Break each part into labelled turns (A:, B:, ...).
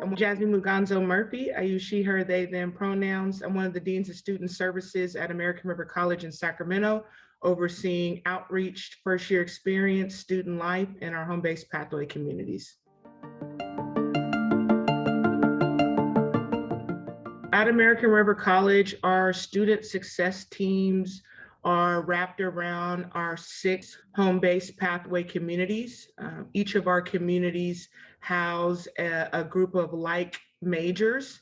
A: I'm Jazzie Muganzo Murphy. I use she, her, they, them pronouns. I'm one of the Deans of Student Services at American River College in Sacramento, overseeing outreach, first year experience, student life, and our home-based pathway communities. At American River College, our student success teams are wrapped around our 6 home-based pathway communities. Each of our communities house a group of like majors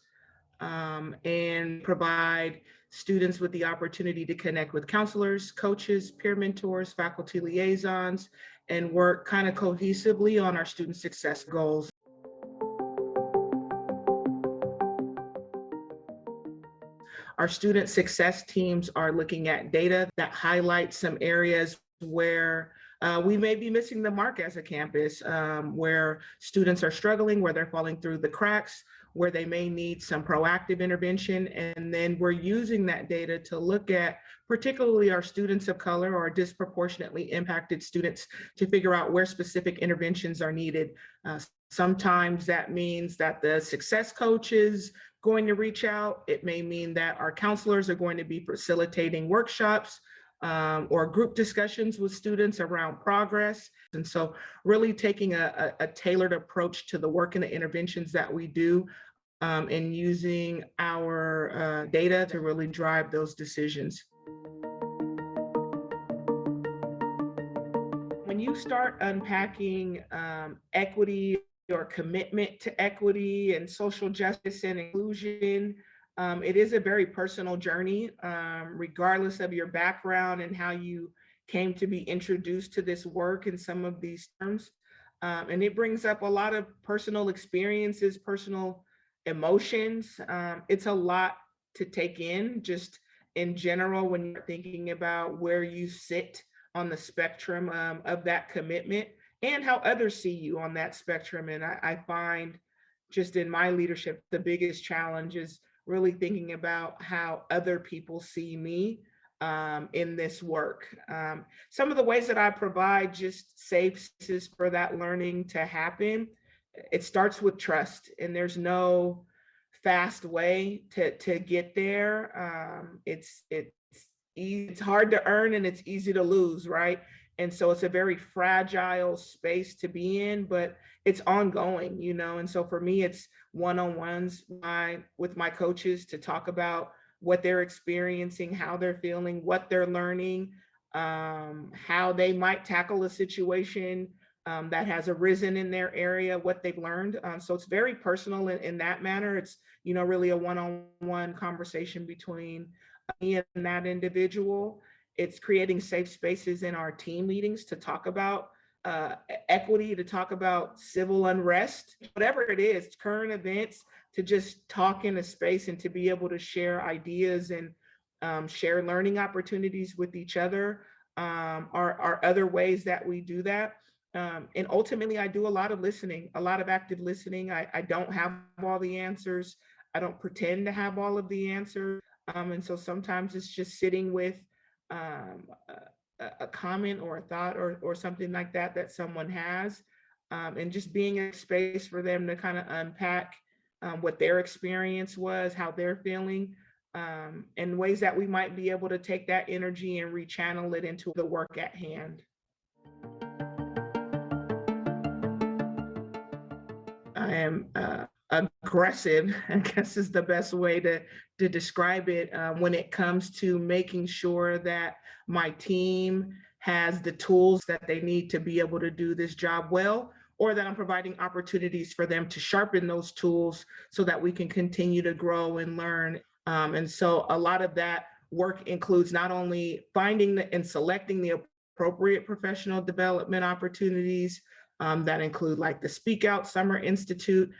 A: and provide students with the opportunity to connect with counselors, coaches, peer mentors, faculty liaisons, and work kind of cohesively on our student success goals. Our student success teams are looking at data that highlights some areas where we may be missing the mark as a campus, where students are struggling, where they're falling through the cracks, where they may need some proactive intervention. And then we're using that data to look at particularly our students of color or disproportionately impacted students to figure out where specific interventions are needed. Sometimes that means that the success coaches going to reach out. It may mean that our counselors are going to be facilitating workshops or group discussions with students around progress. And so really taking a tailored approach to the work and the interventions that we do and using our data to really drive those decisions. When you start unpacking equity or commitment to equity and social justice and inclusion, it is a very personal journey, regardless of your background and how you came to be introduced to this work in some of these terms. And it brings up a lot of personal experiences, personal emotions. It's a lot to take in just in general when you're thinking about where you sit on the spectrum of that commitment and how others see you on that spectrum. And I find just in my leadership, the biggest challenge is really thinking about how other people see me in this work. Some of the ways that I provide just safe spaces for that learning to happen, it starts with trust, and there's no fast way to get there. It's hard to earn and it's easy to lose, right? And so it's a very fragile space to be in, but it's ongoing, you know? And so for me, it's one-on-ones with my coaches to talk about what they're experiencing, how they're feeling, what they're learning, how they might tackle a situation that has arisen in their area, what they've learned. So it's very personal in that manner. It's, you know, really a one-on-one conversation between me and that individual. It's creating safe spaces in our team meetings to talk about equity, to talk about civil unrest, whatever it is, current events, to just talk in a space and to be able to share ideas and share learning opportunities with each other are other ways that we do that. And ultimately, I do a lot of listening, a lot of active listening. I don't have all the answers. I don't pretend to have all of the answers. And so sometimes it's just sitting with a comment or a thought or something like that someone has, and just being a space for them to kind of unpack what their experience was, how they're feeling, and ways that we might be able to take that energy and rechannel it into the work at hand. I am aggressive, I guess is the best way to describe it, when it comes to making sure that my team has the tools that they need to be able to do this job well, or that I'm providing opportunities for them to sharpen those tools so that we can continue to grow and learn. And so a lot of that work includes not only finding and selecting the appropriate professional development opportunities, that include like the Speak Out Summer Institute.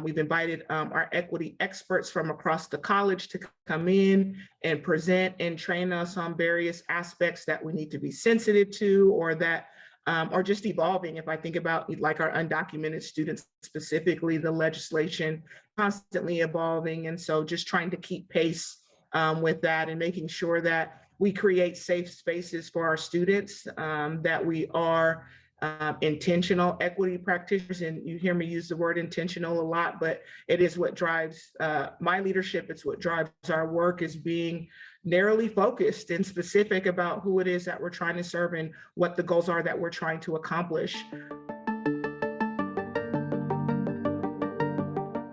A: We've invited our equity experts from across the college to come in and present and train us on various aspects that we need to be sensitive to, or that are just evolving. If I think about like our undocumented students, specifically, the legislation constantly evolving. And so just trying to keep pace with that and making sure that we create safe spaces for our students, that we are intentional equity practitioners. And you hear me use the word intentional a lot, but it is what drives my leadership. It's what drives our work, is being narrowly focused and specific about who it is that we're trying to serve and what the goals are that we're trying to accomplish.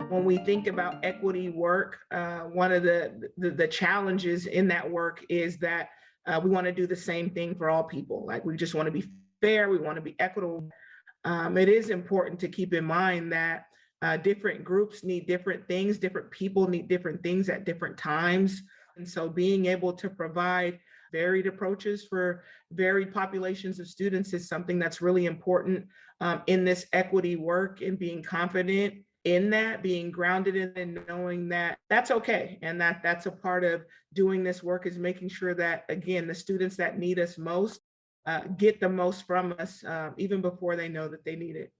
A: When we think about equity work, one of the challenges in that work is that we want to do the same thing for all people. Like, we just want to be fair, we want to be equitable. It is important to keep in mind that different groups need different things, different people need different things at different times. And so being able to provide varied approaches for varied populations of students is something that's really important in this equity work, and being confident in that, being grounded in and knowing that that's okay. And that that's a part of doing this work, is making sure that, again, the students that need us most get the most from us, even before they know that they need it.